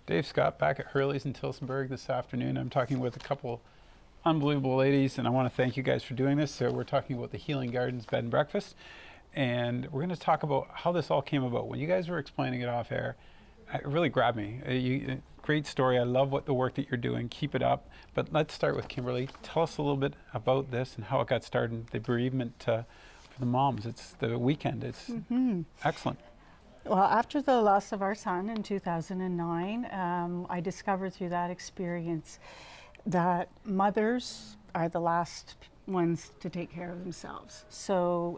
Dave Scott back at Hurley's in Tillsonburg this afternoon. I'm talking with a couple unbelievable ladies, and I want to thank you guys for doing this. So we're talking about the Healing Gardens Bed and Breakfast, and we're going to talk about how this all came about. When you guys were explaining it off air, it really grabbed me. Great story. I love what the work that you're doing. Keep it up. But let's start with Kimberly. Tell us a little bit about this and how it got started, the bereavement for the moms. It's the weekend. It's excellent. Well, after the loss of our son in 2009, I discovered through that experience that mothers are the last ones to take care of themselves. So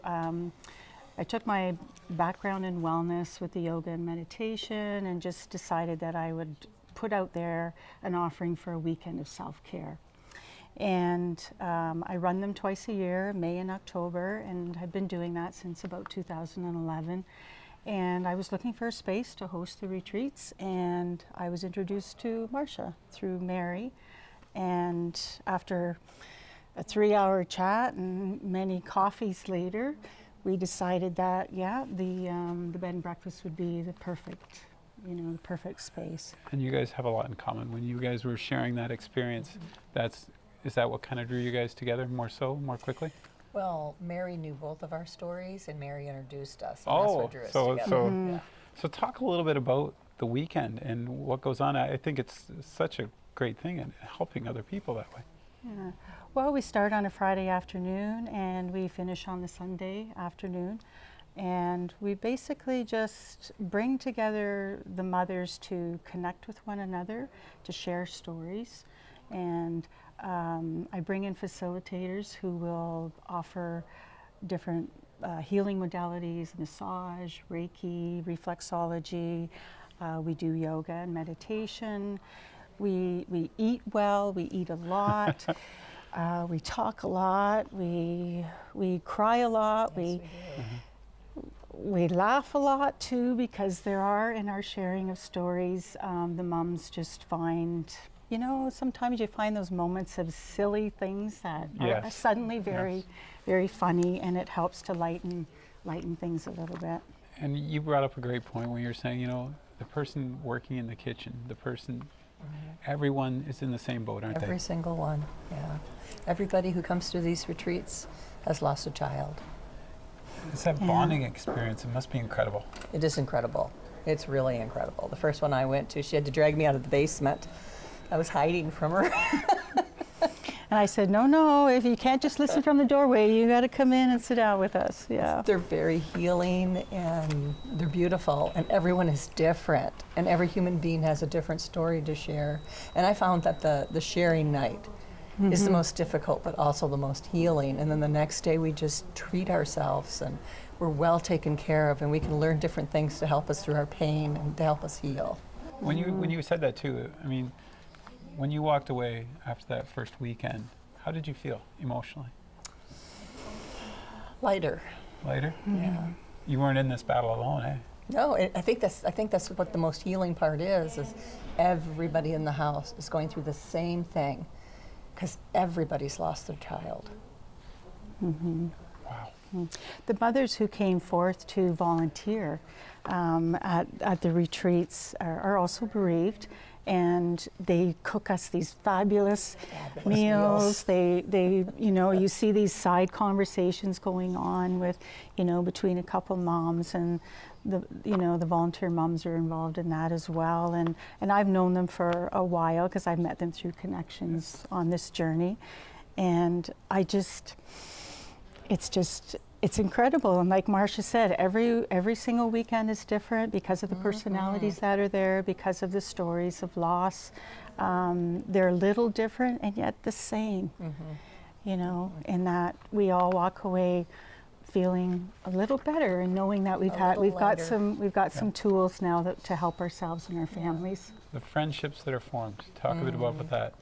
I took my background in wellness with the yoga and meditation and just decided that I would put out there an offering for a weekend of self-care. And I run them twice a year, May and October, and I've been doing that since about 2011. And I was looking for a space to host the retreats, and I was introduced to Marcia through Mary. And after a 3-hour chat and many coffees later, we decided that, yeah, the bed and breakfast would be the perfect, the perfect space. And you guys have a lot in common. When you guys were sharing that experience, is that what kind of drew you guys together more quickly? Well, Mary knew both of our stories, and Mary introduced us. And Oh, that's what drew us together. So talk a little bit about the weekend and what goes on. I think it's such a great thing and helping other people that way. Yeah. Well, we start on a Friday afternoon and we finish on the Sunday afternoon. And we basically just bring together the mothers to connect with one another, to share stories. And I bring in facilitators who will offer different healing modalities, massage, Reiki, reflexology. We do yoga and meditation. We eat well, we eat a lot. We talk a lot, we cry a lot, Yes, we laugh a lot too, because there are, in our sharing of stories, the mums just find, sometimes you find those moments of silly things that are suddenly very funny, and it helps to lighten things a little bit. And you brought up a great point when you're saying, the person working in the kitchen, the person, everyone is in the same boat, aren't they? Every single one, yeah. Everybody who comes to these retreats has lost a child. It's that bonding experience. It must be incredible. It is incredible. It's really incredible. The first one I went to, she had to drag me out of the basement. I was hiding from her. And I said, no, if you can't just listen from the doorway, you got to come in and sit down with us. Yeah. They're very healing and they're beautiful, and everyone is different, and every human being has a different story to share. And I found that the sharing night is the most difficult, but also the most healing. And then the next day we just treat ourselves and we're well taken care of, and we can learn different things to help us through our pain and to help us heal. When you said that too, I mean, when you walked away after that first weekend, how did you feel emotionally? Lighter. Lighter? Yeah. You weren't in this battle alone, eh? No, I think that's what the most healing part is everybody in the house is going through the same thing, because everybody's lost their child. Wow. The mothers who came forth to volunteer at the retreats are also bereaved, and they cook us these fabulous meals. They you see these side conversations going on with, between a couple moms, and the volunteer moms are involved in that as well. And I've known them for a while because I've met them through connections on this journey. And it's incredible. And like Marcia said, every single weekend is different because of the personalities that are there, because of the stories of loss. They're a little different and yet the same, in that we all walk away feeling a little better and knowing that we've got some tools now to help ourselves and our families. The friendships that are formed. Talk a bit about that.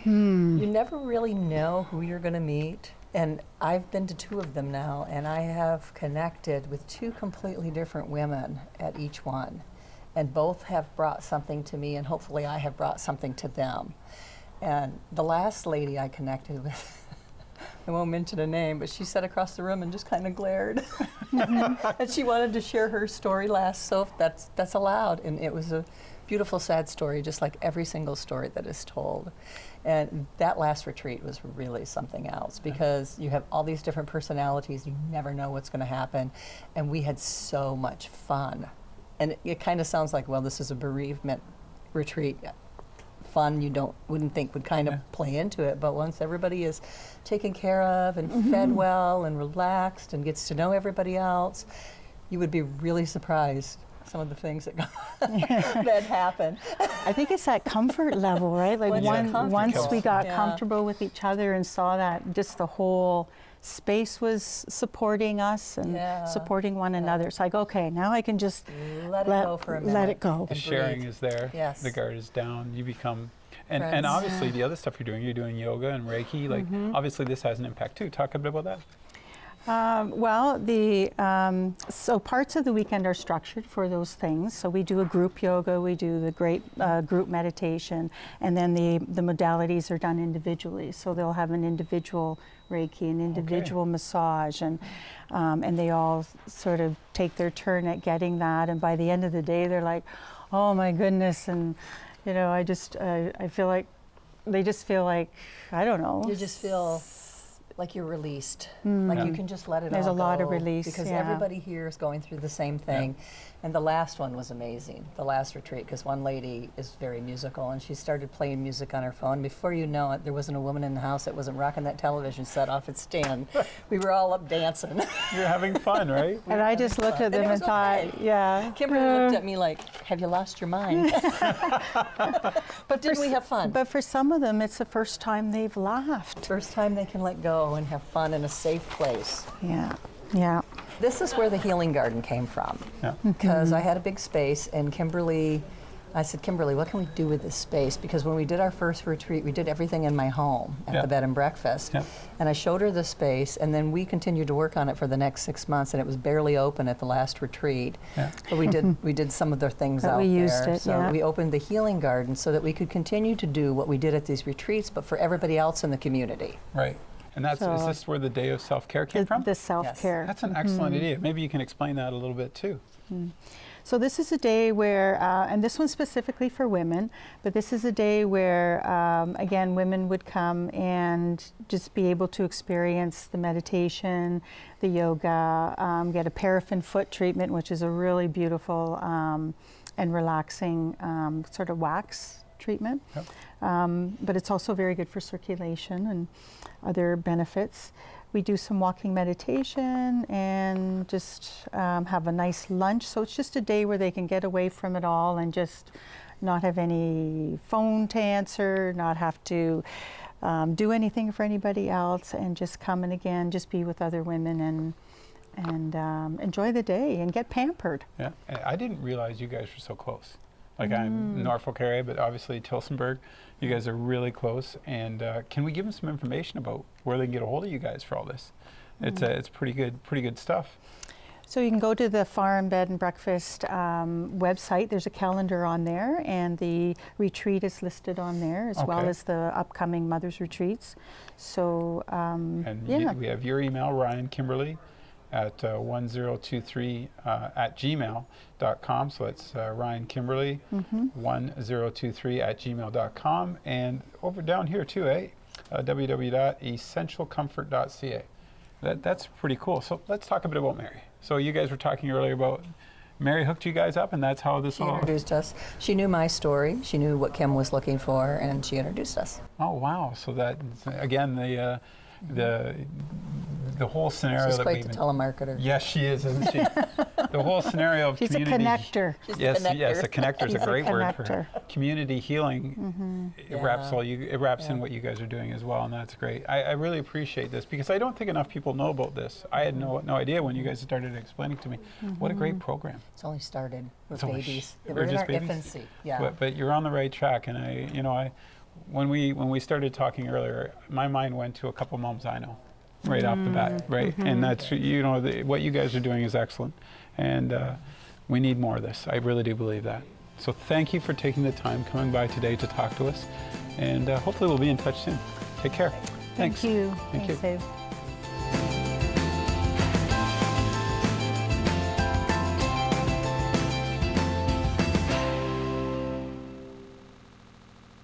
You never really know who you're going to meet. And I've been to 2 of them now, and I have connected with 2 completely different women at each one. And both have brought something to me, and hopefully I have brought something to them. And the last lady I connected with I won't mention a name, but she sat across the room and just kind of glared. And she wanted to share her story last, so that's allowed. And it was a beautiful, sad story, just like every single story that is told. And that last retreat was really something else, because you have all these different personalities, you never know what's going to happen. And we had so much fun. And it kind of sounds like, well, this is a bereavement retreat. Fun you wouldn't think would kind of play into it, but once everybody is taken care of and fed well and relaxed and gets to know everybody else, you would be really surprised some of the things that that happen. I think it's that comfort level, right? Like once we got comfortable with each other and saw that just the whole space was supporting us and supporting one another. It's like, okay, now I can just let it go for a minute. Let it go. The sharing is there. Yes. The guard is down. You become, and obviously the other stuff you're doing yoga and Reiki. Like obviously this has an impact too. Talk a bit about that. Well, so parts of the weekend are structured for those things. So we do a group yoga, we do the great group meditation, and then the modalities are done individually. So they'll have an individual Reiki, an individual massage, and they all sort of take their turn at getting that. And by the end of the day, they're like, "Oh my goodness!" And I feel like they just feel like, I don't know. You just feel like you're released, like you can just let it all go. There's a lot of release, because everybody here is going through the same thing. And the last one was amazing, the last retreat, because one lady is very musical and she started playing music on her phone. Before you know it, there wasn't a woman in the house that wasn't rocking that television set off its stand. We were all up dancing. You're having fun, right? And I just looked at them and thought, Kimberly looked at me like, have you lost your mind? But didn't we have fun? But for some of them, it's the first time they've laughed. First time they can let go and have fun in a safe place. Yeah. This is where the healing garden came from. Because I had a big space, and I said, Kimberly, what can we do with this space? Because when we did our first retreat, we did everything in my home at the bed and breakfast. And I showed her the space, and then we continued to work on it for the next 6 months, and it was barely open at the last retreat. But we did some of the things out there. We used it, so we opened the healing garden so that we could continue to do what we did at these retreats, but for everybody else in the community. Right. And is this where the day of self-care came from? The self-care. That's an excellent idea. Maybe you can explain that a little bit too. So this is a day where, and this one's specifically for women, but this is a day where, again, women would come and just be able to experience the meditation, the yoga, get a paraffin foot treatment, which is a really beautiful and relaxing sort of wax treatment. But it's also very good for circulation and other benefits. We do some walking meditation and just have a nice lunch. So it's just a day where they can get away from it all and just not have any phone to answer, not have to do anything for anybody else, and just come and again just be with other women and enjoy the day and get pampered. Yeah, I didn't realize you guys were so close. Like I'm Norfolk area, but obviously Tillsonburg, you guys are really close. And can we give them some information about where they can get a hold of you guys for all this? It's pretty good stuff. So you can go to the Farm Bed and Breakfast website. There's a calendar on there, and the retreat is listed on there, as well as the upcoming Mother's Retreats. So we have your email, Ryan Kimberly, at 1023 at gmail.com. So that's Ryan Kimberly, 1023 at gmail.com. And over down here too, www.essentialcomfort.ca. That's pretty cool. So let's talk a bit about Mary. So you guys were talking earlier about Mary hooked you guys up, and that's how this all... She introduced us. She knew my story. She knew what Kim was looking for, and she introduced us. Oh, wow. So that, again, the whole scenario She's that quite the telemarketer. Yes, she is, isn't she? The whole scenario of She's community... a connector. Yes, a connector is a great word for connector. community healing. It wraps in what you guys are doing as well, and that's great. I really appreciate this because I don't think enough people know about this. I had no idea when you guys started explaining to me. What a great program. It's only started with It's only babies. we're We're in just our babies? infancy. But you're on the right track, and when we started talking earlier, my mind went to a couple moms I know. Right off the bat, right? And that's, what you guys are doing is excellent. And we need more of this. I really do believe that. So thank you for taking the time, coming by today to talk to us. And hopefully we'll be in touch soon. Take care. Thanks. Thank you. Thank Thanks, you. Dave.